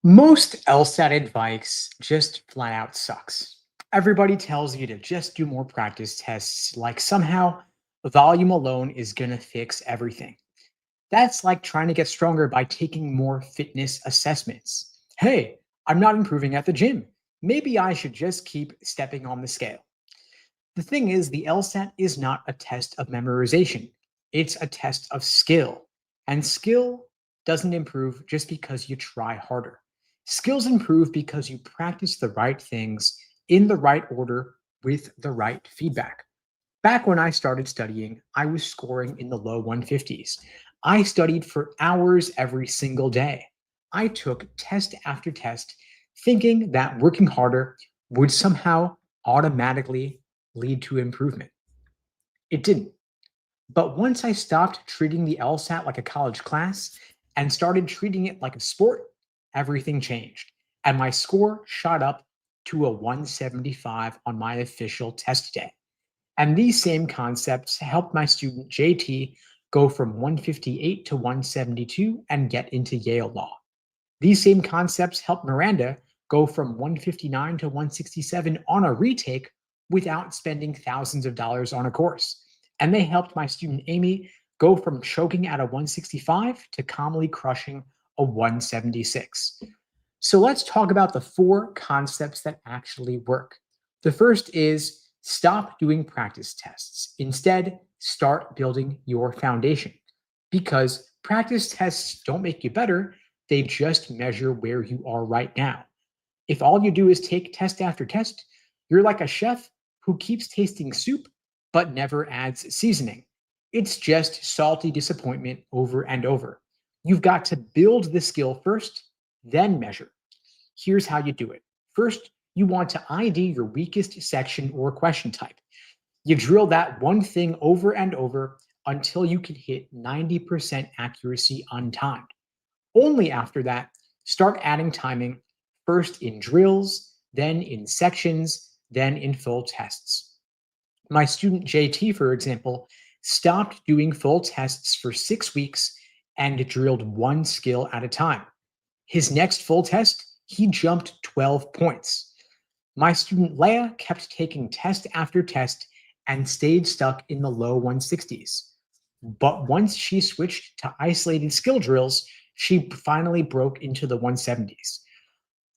Most LSAT advice just flat out sucks. Everybody tells you to just do more practice tests, like somehow volume alone is going to fix everything. That's like trying to get stronger by taking more fitness assessments. Hey, I'm not improving at the gym. Maybe I should just keep stepping on the scale. The thing is, the LSAT is not a test of memorization, it's a test of skill. And skill doesn't improve just because you try harder. Skills improve because you practice the right things in the right order with the right feedback. Back when I started studying, I was scoring in the low 150s. I studied for hours every single day. I took test after test, thinking that working harder would somehow automatically lead to improvement. It didn't. But once I stopped treating the LSAT like a college class and started treating it like a sport, everything changed. And my score shot up to a 175 on my official test day. And these same concepts helped my student JT go from 158 to 172 and get into Yale Law. These same concepts helped Miranda go from 159 to 167 on a retake without spending thousands of dollars on a course. And they helped my student Amy go from choking at a 165 to calmly crushing a 176. So let's talk about the four concepts that actually work. The first is stop doing practice tests. Instead, start building your foundation because practice tests don't make you better, they just measure where you are right now. If all you do is take test after test, you're like a chef who keeps tasting soup but never adds seasoning. It's just salty disappointment over and over. You've got to build the skill first, then measure. Here's how you do it. First, you want to ID your weakest section or question type. You drill that one thing over and over until you can hit 90% accuracy untimed. Only after that, start adding timing, first in drills, then in sections, then in full tests. My student JT, for example, stopped doing full tests for 6 weeks and drilled one skill at a time. His next full test, he jumped 12 points. My student Leah kept taking test after test and stayed stuck in the low 160s. But once she switched to isolated skill drills, she finally broke into the 170s.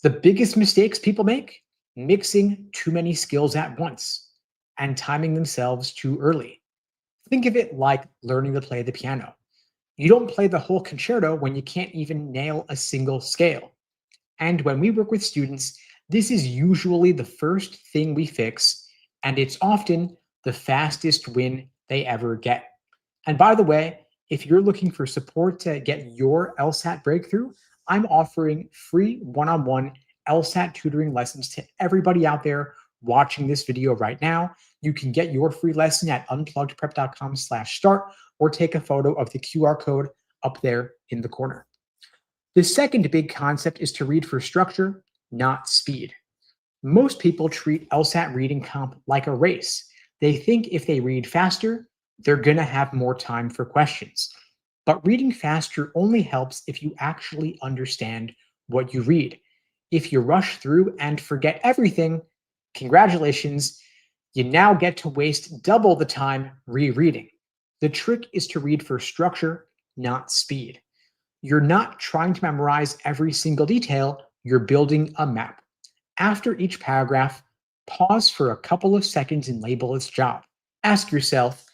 The biggest mistakes people make? Mixing too many skills at once and timing themselves too early. Think of it like learning to play the piano. You don't play the whole concerto when you can't even nail a single scale. And when we work with students, this is usually the first thing we fix, and it's often the fastest win they ever get. And by the way, if you're looking for support to get your LSAT breakthrough, I'm offering free one-on-one LSAT tutoring lessons to everybody out there watching this video right now. You can get your free lesson at unpluggedprep.com/start or take a photo of the QR code up there in the corner. The second big concept is to read for structure, not speed. Most people treat LSAT reading comp like a race. They think if they read faster, they're going to have more time for questions. But reading faster only helps if you actually understand what you read. If you rush through and forget everything, congratulations, you now get to waste double the time rereading. The trick is to read for structure, not speed. You're not trying to memorize every single detail, you're building a map. After each paragraph, pause for a couple of seconds and label its job. Ask yourself,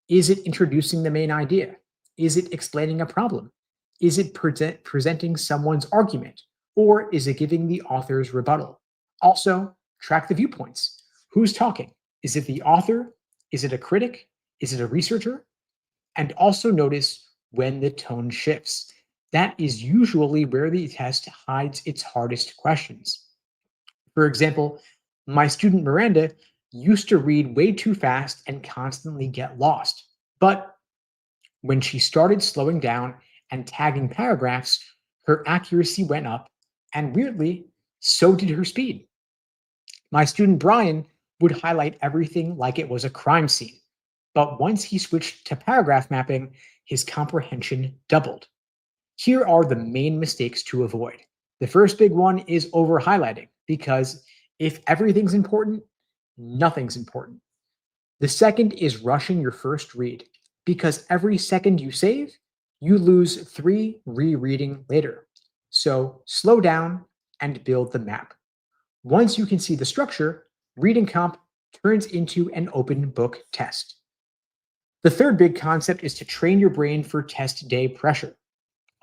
is it introducing the main idea? Is it explaining a problem? Is it presenting someone's argument? Or is it giving the author's rebuttal? Also, track the viewpoints. Who's talking? Is it the author? Is it a critic? Is it a researcher? And also notice when the tone shifts. That is usually where the test hides its hardest questions. For example, my student Miranda used to read way too fast and constantly get lost. But when she started slowing down and tagging paragraphs, her accuracy went up, and weirdly, so did her speed. My student Brian would highlight everything like it was a crime scene. But once he switched to paragraph mapping, his comprehension doubled. Here are the main mistakes to avoid. The first big one is over highlighting because if everything's important, nothing's important. The second is rushing your first read because every second you save, you lose 3 rereading later. So slow down and build the map. Once you can see the structure, reading comp turns into an open book test. The third big concept is to train your brain for test day pressure.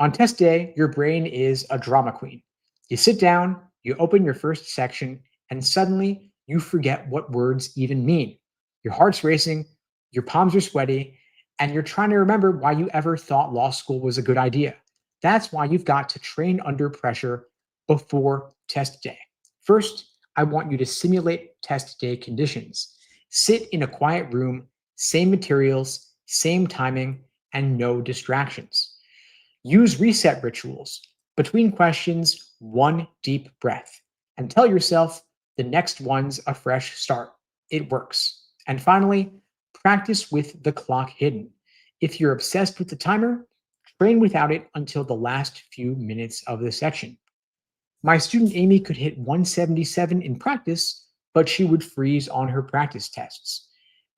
On test day, your brain is a drama queen. You sit down, you open your first section, and suddenly you forget what words even mean. Your heart's racing, your palms are sweaty, and you're trying to remember why you ever thought law school was a good idea. That's why you've got to train under pressure before test day. First, I want you to simulate test day conditions. Sit in a quiet room, same materials, same timing, and no distractions. Use reset rituals. Between questions, one deep breath. And tell yourself the next one's a fresh start. It works. And finally, practice with the clock hidden. If you're obsessed with the timer, train without it until the last few minutes of the section. My student Amy could hit 177 in practice, but she would freeze on her practice tests.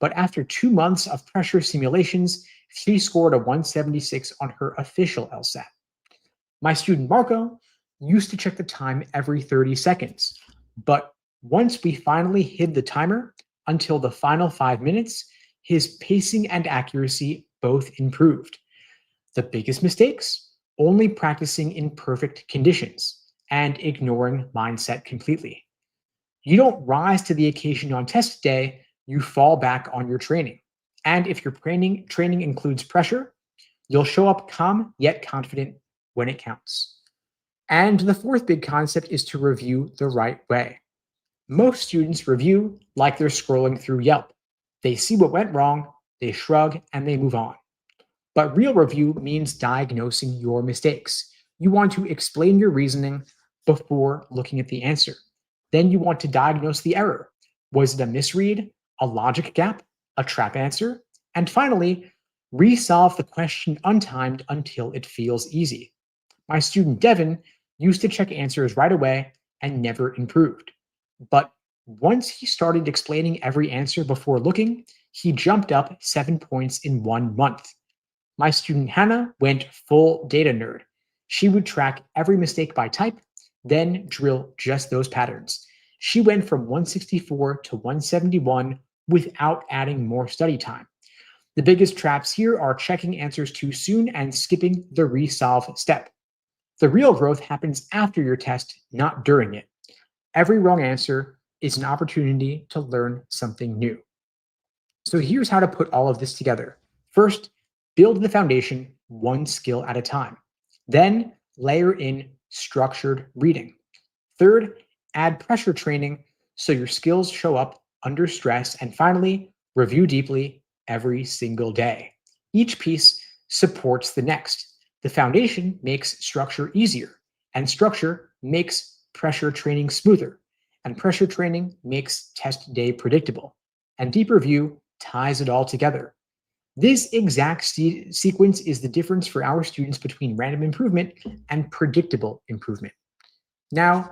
But after 2 months of pressure simulations, she scored a 176 on her official LSAT. My student Marco used to check the time every 30 seconds, but once we finally hid the timer until the final 5 minutes, his pacing and accuracy both improved. The biggest mistakes? Only practicing in perfect conditions and ignoring mindset completely. You don't rise to the occasion on test day, you fall back on your training. And if your training includes pressure, you'll show up calm yet confident when it counts. And the fourth big concept is to review the right way. Most students review like they're scrolling through Yelp. They see what went wrong, they shrug, and they move on. But real review means diagnosing your mistakes. You want to explain your reasoning before looking at the answer. Then you want to diagnose the error. Was it a misread, a logic gap, a trap answer? And finally, resolve the question untimed until it feels easy. My student Devin used to check answers right away and never improved. But once he started explaining every answer before looking, he jumped up 7 points in 1 month. My student Hannah went full data nerd. She would track every mistake by type, then drill just those patterns. She went from 164 to 171 without adding more study time. The biggest traps here are checking answers too soon and skipping the resolve step. The real growth happens after your test, not during it. Every wrong answer is an opportunity to learn something new. So here's how to put all of this together. First, build the foundation one skill at a time. Then layer in structured reading. Third, add pressure training so your skills show up under stress. And finally, review deeply every single day. Each piece supports the next. The foundation makes structure easier, and structure makes pressure training smoother, and pressure training makes test day predictable, and deep review ties it all together. This exact sequence is the difference for our students between random improvement and predictable improvement. Now,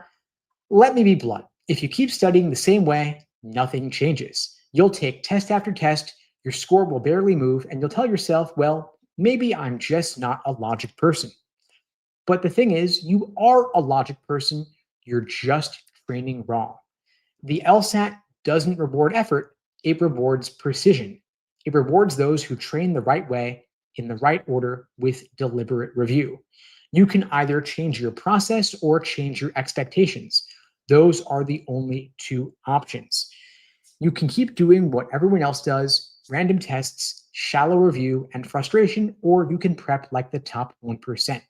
let me be blunt. If you keep studying the same way, nothing changes. You'll take test after test, your score will barely move, and you'll tell yourself, well, maybe I'm just not a logic person. But the thing is, you are a logic person, you're just training wrong. The LSAT doesn't reward effort, it rewards precision. It rewards those who train the right way, in the right order, with deliberate review. You can either change your process or change your expectations. Those are the only two options. You can keep doing what everyone else does, random tests, shallow review, and frustration, or you can prep like the top 1%.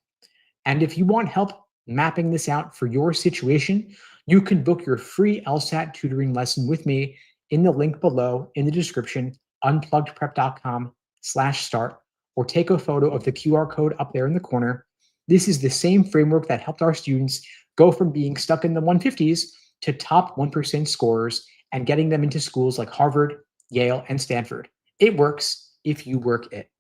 And if you want help mapping this out for your situation, you can book your free LSAT tutoring lesson with me in the link below in the description, unpluggedprep.com/start, or take a photo of the QR code up there in the corner. This is the same framework that helped our students go from being stuck in the 150s to top 1% scorers and getting them into schools like Harvard, Yale, and Stanford. It works if you work it.